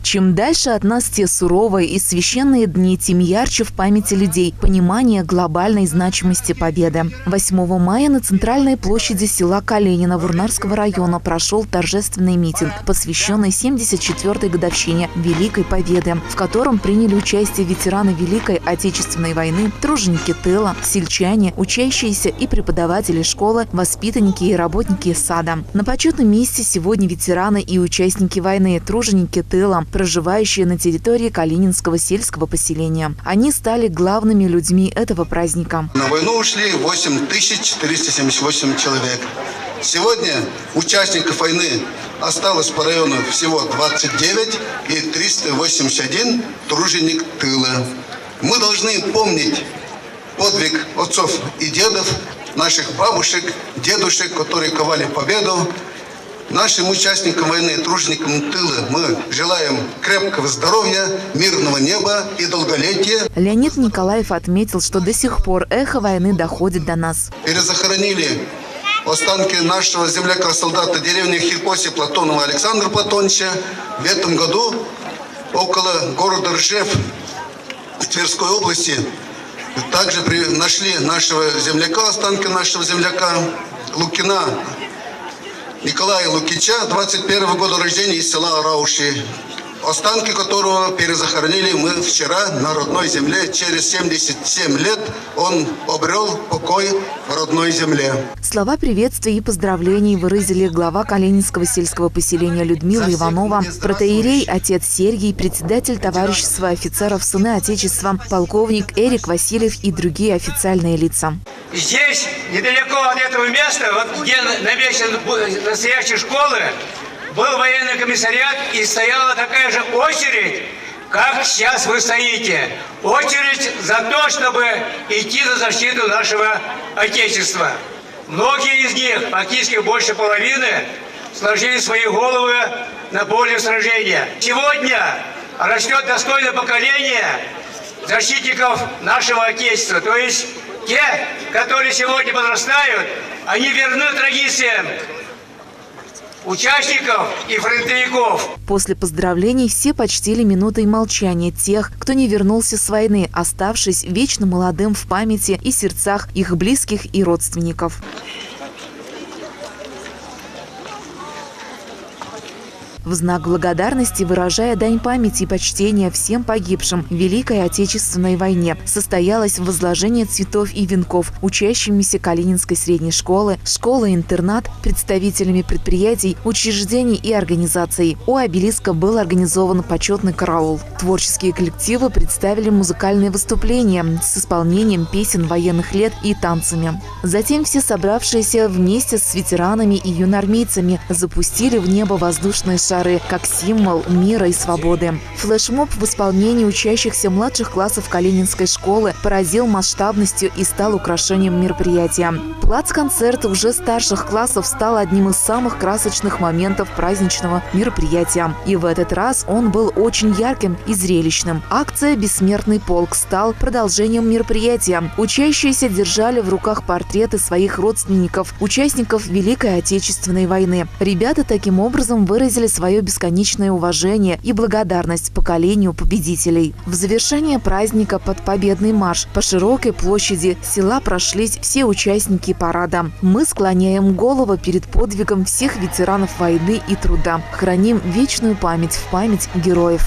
Чем дальше от нас те суровые и священные дни, тем ярче в памяти людей понимание глобальной значимости победы. 8 мая на центральной площади села Калинина Вурнарского района прошел торжественный митинг, посвященный 74-й годовщине Великой Победы, в котором приняли участие ветераны Великой Отечественной войны, труженики тыла, сельчане, учащиеся и преподаватели школы, воспитанники и работники сада. На почетном месте сегодня ветераны и участники войны, труженики тыла, проживающие на территории Калининского сельского поселения. Они стали главными людьми этого праздника. На войну ушли 8478 человек. Сегодня участников войны осталось по району всего 29 и 381 труженик тыла. Мы должны помнить подвиг отцов и дедов, наших бабушек, дедушек, которые ковали победу. Нашим участникам войны, труженикам тыла, мы желаем крепкого здоровья, мирного неба и долголетия. Леонид Николаев отметил, что до сих пор эхо войны доходит до нас. Перезахоронили останки нашего земляка-солдата деревни Хирпоси Платонова Александра Платоновича. В этом году около города Ржев Тверской области также нашли нашего земляка, останки нашего земляка Лукина Николая Лукича, 21 года рождения, из села Рауши, останки которого перезахоронили мы вчера на родной земле. Через 77 лет он обрел покой в родной земле. Слова приветствия и поздравлений выразили глава Калининского сельского поселения Людмила Иванова, протоиерей отец Сергий, председатель товарищества офицеров Сыны Отечества, полковник Эрик Васильев и другие официальные лица. Здесь, недалеко от этого места, вот где намечены настоящие школы, был военный комиссариат, и стояла такая же очередь, как сейчас вы стоите. Очередь за то, чтобы идти за защиту нашего Отечества. Многие из них, практически больше половины, сложили свои головы на поле сражения. Сегодня растет достойное поколение защитников нашего Отечества. То есть те, которые сегодня подрастают, они верны традициям участников и фронтовиков. После поздравлений все почтили минутой молчания тех, кто не вернулся с войны, оставшись вечно молодым в памяти и сердцах их близких и родственников. В знак благодарности, выражая дань памяти и почтения всем погибшим в Великой Отечественной войне, состоялось возложение цветов и венков учащимися Калининской средней школы, школы-интернат, представителями предприятий, учреждений и организаций. У обелиска был организован почетный караул. Творческие коллективы представили музыкальные выступления с исполнением песен военных лет и танцами. Затем все собравшиеся вместе с ветеранами и юноармейцами запустили в небо воздушные шары как символ мира и свободы. Флешмоб в исполнении учащихся младших классов Калининской школы поразил масштабностью и стал украшением мероприятия. Плац-концерт уже старших классов стал одним из самых красочных моментов праздничного мероприятия. И в этот раз он был очень ярким и зрелищным. Акция «Бессмертный полк» стал продолжением мероприятия. Учащиеся держали в руках портреты своих родственников, участников Великой Отечественной войны. Ребята таким образом выразили свое бесконечное уважение и благодарность поколению победителей. В завершение праздника под победный марш по широкой площади села прошлись все участники парада. Мы склоняем голову перед подвигом всех ветеранов войны и труда. Храним вечную память в память героев.